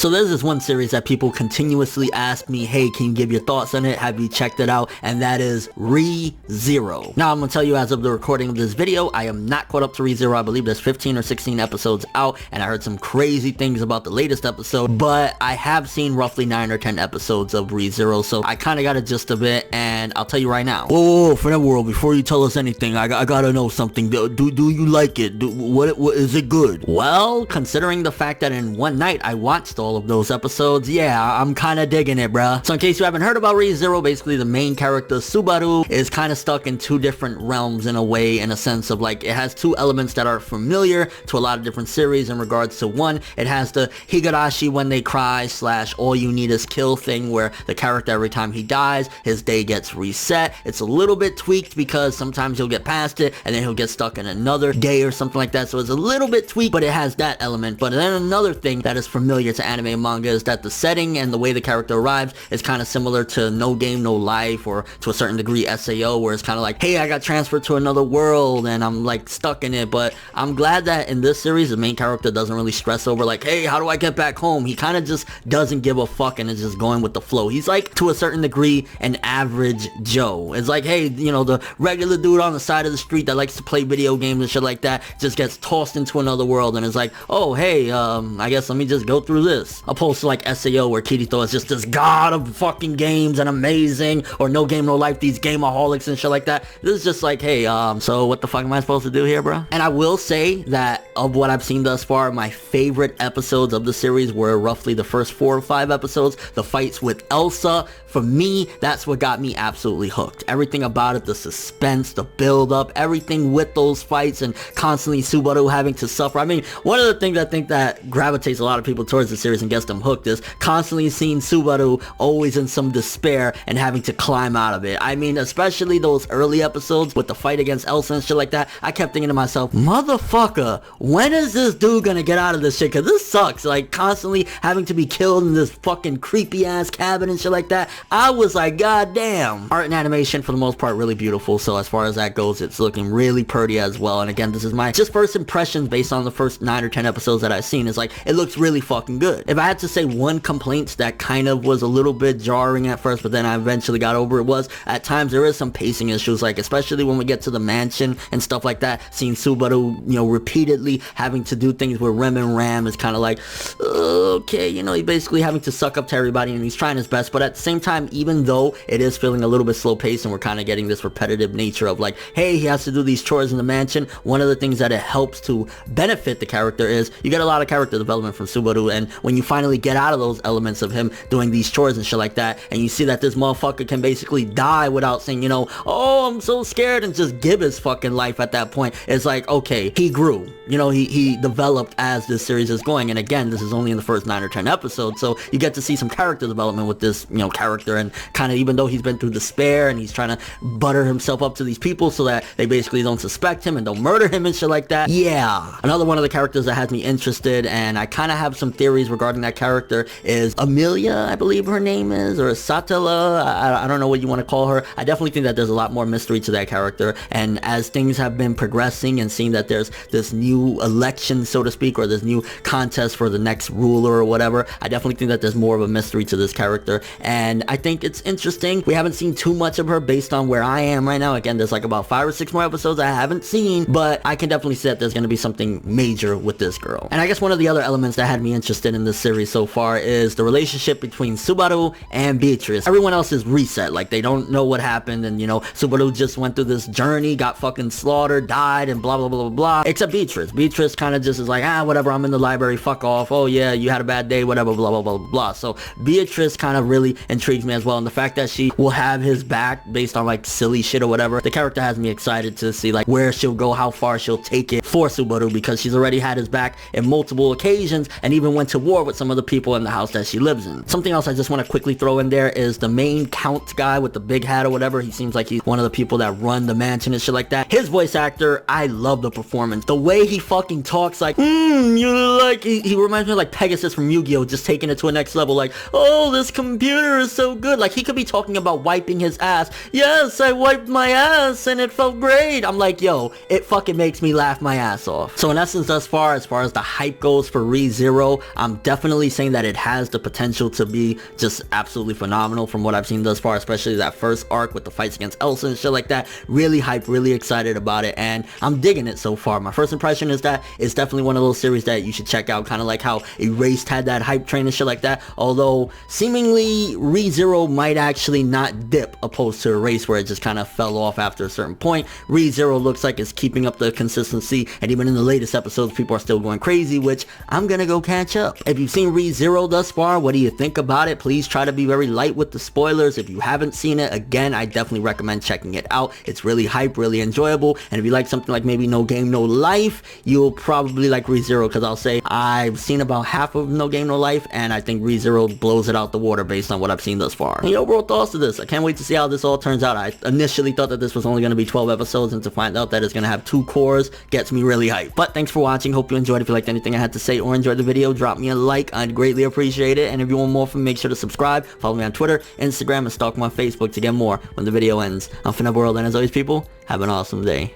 So there's this one series that people continuously ask me, hey, can you give your thoughts on it? Have you checked it out? And that is Re:Zero. Now I'm gonna tell you, as of the recording of this video, I am not caught up to Re:Zero. I believe there's 15 or 16 episodes out, and I heard some crazy things about the latest episode, but I have seen roughly 9 or 10 episodes of Re:Zero, so I kind of got a gist of it, and I'll tell you right now. Whoa, ForneverWorld, before you tell us anything, I gotta know something. Do you like it? What is it good? Well, considering the fact that in one night I watched all of those episodes, yeah, I'm kind of digging it, bruh. So in case you haven't heard about Re:Zero, basically the main character, Subaru, is kind of stuck in two different realms in a way, in a sense of like, it has two elements that are familiar to a lot of different series in regards to one, it has the Higurashi when they cry / all you need is kill thing, where the character, every time he dies, his day gets reset. It's a little bit tweaked because sometimes he'll get past it and then he'll get stuck in another day or something like that, so it's a little bit tweaked, but it has that element. But then another thing that is familiar to anime and manga is that the setting and the way the character arrives is kind of similar to No Game No Life, or to a certain degree SAO, where it's kind of like, hey, I got transferred to another world and I'm like stuck in it. But I'm glad that in this series the main character doesn't really stress over like, hey, how do I get back home? He kind of just doesn't give a fuck and is just going with the flow. He's like, to a certain degree, an average Joe. It's like, hey, you know, the regular dude on the side of the street that likes to play video games and shit like that just gets tossed into another world and is like, oh, hey, I guess let me just go through this. Opposed to like SAO, where Kirito is just this god of fucking games and amazing, or No Game No Life, these gameaholics and shit like that. This is just like, hey, so what the fuck am I supposed to do here, bro? And I will say that of what I've seen thus far, my favorite episodes of the series were roughly the first 4 or 5 episodes. The fights with Elsa, for me, that's what got me absolutely hooked. Everything about it, the suspense, the build up, everything with those fights, and constantly Subaru having to suffer. I mean, one of the things I think that gravitates a lot of people towards the series and gets them hooked is constantly seeing Subaru always in some despair and having to climb out of it. I mean, especially those early episodes with the fight against Elsa and shit like that, I kept thinking to myself, motherfucker, when is this dude gonna get out of this shit? Cause this sucks. Like, constantly having to be killed in this fucking creepy ass cabin and shit like that. I was like, god damn. Art and animation for the most part really beautiful, so as far as that goes, it's looking really pretty as well. And again, this is my just first impressions based on the first 9 or 10 episodes that I've seen. Is like, it looks really fucking good. If I had to say one complaint that kind of was a little bit jarring at first, but then I eventually got over it, was at times there is some pacing issues, like especially when we get to the mansion and stuff like that, seeing Subaru, you know, repeatedly having to do things with Rem and Ram is kind of like, okay, you know, he's basically having to suck up to everybody and he's trying his best, but at the same time, even though it is feeling a little bit slow paced and we're kind of getting this repetitive nature of like, hey, he has to do these chores in the mansion, one of the things that it helps to benefit the character is you get a lot of character development from Subaru, and when you finally get out of those elements of him doing these chores and shit like that, and you see that this motherfucker can basically die without saying, you know, oh, I'm so scared, and just give his fucking life at that point, it's like, okay, he grew, you know, he developed as this series is going. And again, this is only in the first 9 or 10 episodes, so you get to see some character development with this, you know, character, and kind of, even though he's been through despair and he's trying to butter himself up to these people so that they basically don't suspect him and don't murder him and shit like that. Yeah. Another one of the characters that has me interested, and I kind of have some theories regarding that character, is Amelia, I believe her name is, or Satala, I don't know what you want to call her. I definitely think that there's a lot more mystery to that character, and as things have been progressing and seeing that there's this new election, so to speak, or this new contest for the next ruler or whatever, I definitely think that there's more of a mystery to this character, and I think it's interesting. We haven't seen too much of her based on where I am right now. Again, there's like about 5 or 6 more episodes I haven't seen, but I can definitely see that there's going to be something major with this girl. And I guess one of the other elements that had me interested in this series so far is the relationship between Subaru and Beatrice. Everyone else is reset, like they don't know what happened, and you know, Subaru just went through this journey, got fucking slaughtered, died, and blah blah blah blah blah, except Beatrice. Beatrice kind of just is like, whatever, I'm in the library, fuck off, oh yeah, you had a bad day, whatever, blah blah blah blah. So Beatrice kind of really intrigues me as well, and the fact that she will have his back based on like silly shit or whatever, the character has me excited to see like where she'll go, how far she'll take it for Subaru, because she's already had his back in multiple occasions and even went to war with some of the people in the house that she lives in. Something else I just want to quickly throw in there is the main count guy with the big hat or whatever. He seems like he's one of the people that run the mansion and shit like that. His voice actor, I love the performance. The way he fucking talks, like, you like, he reminds me of like Pegasus from Yu-Gi-Oh, just taking it to a next level, like, oh, this computer is so good. Like, he could be talking about wiping his ass. Yes, I wiped my ass and it felt great. I'm like, yo, it fucking makes me laugh my ass off. So in essence, thus far, as far as the hype goes for Re:Zero, I'm definitely definitely saying that it has the potential to be just absolutely phenomenal from what I've seen thus far, especially that first arc with the fights against Elsa and shit like that. Really hyped, really excited about it, and I'm digging it so far. My first impression is that it's definitely one of those series that you should check out, kind of like how Erased had that hype train and shit like that, although seemingly ReZero might actually not dip opposed to Erased where it just kind of fell off after a certain point. ReZero looks like it's keeping up the consistency, and even in the latest episodes people are still going crazy, which I'm gonna go catch up. If you've seen ReZero thus far, what do you think about it? Please try to be very light with the spoilers. If you haven't seen it, again, I definitely recommend checking it out. It's really hype, really enjoyable, and if you like something like maybe No Game No Life, you'll probably like ReZero, because I'll say I've seen about half of No Game No Life, and I think ReZero blows it out the water based on what I've seen thus far. And your overall thoughts to this? I can't wait to see how this all turns out. I initially thought that this was only going to be 12 episodes, and to find out that it's going to have 2 cores gets me really hyped. But thanks for watching. Hope you enjoyed. If you liked anything I had to say or enjoyed the video, drop me a like. I'd greatly appreciate it. And if you want more from me, make sure to subscribe, follow me on Twitter, Instagram, and stalk me on Facebook to get more when the video ends. I'm ForneverWorld, and as always, people, have an awesome day.